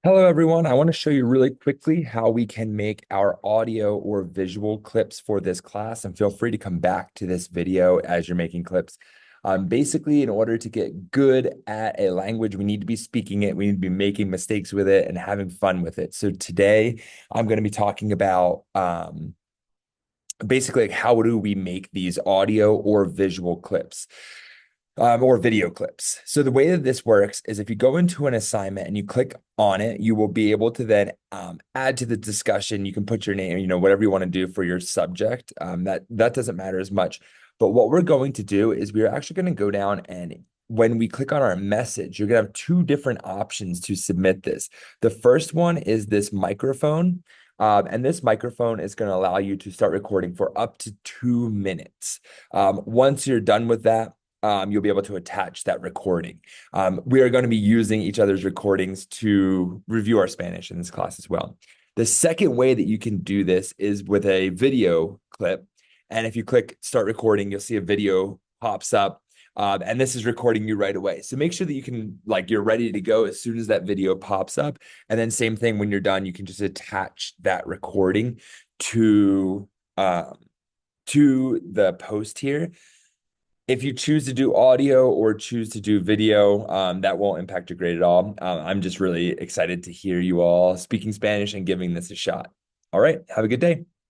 Hello, everyone. I want to show you really quickly how we can make our audio or visual clips for this class, and feel free to come back to this video as you're making clips. Basically, in order to get good at a language, we need to be speaking it, we need to be making mistakes with it and having fun with it. So today, I'm going to be talking about basically like how do we make these audio or visual clips or video clips. So the way that this works is if you go into an assignment and you click on it, you will be able to then add to the discussion. You can put your name, whatever you want to do for your subject. That doesn't matter as much. But what we're going to do is we're actually going to go down, and when we click on our message, you're going to have two different options to submit this. The first one is this microphone. And this microphone is going to allow you to start recording for up to 2 minutes. Once you're done with that, you'll be able to attach that recording. We are going to be using each other's recordings to review our Spanish in this class as well. The second way that you can do this is with a video clip. And if you click start recording, you'll see a video pops up. And this is recording you right away. So make sure that you can, you're ready to go as soon as that video pops up. And then same thing when you're done, you can just attach that recording to the post here. If you choose to do audio or choose to do video, that won't impact your grade at all. I'm just really excited to hear you all speaking Spanish and giving this a shot. All right, have a good day.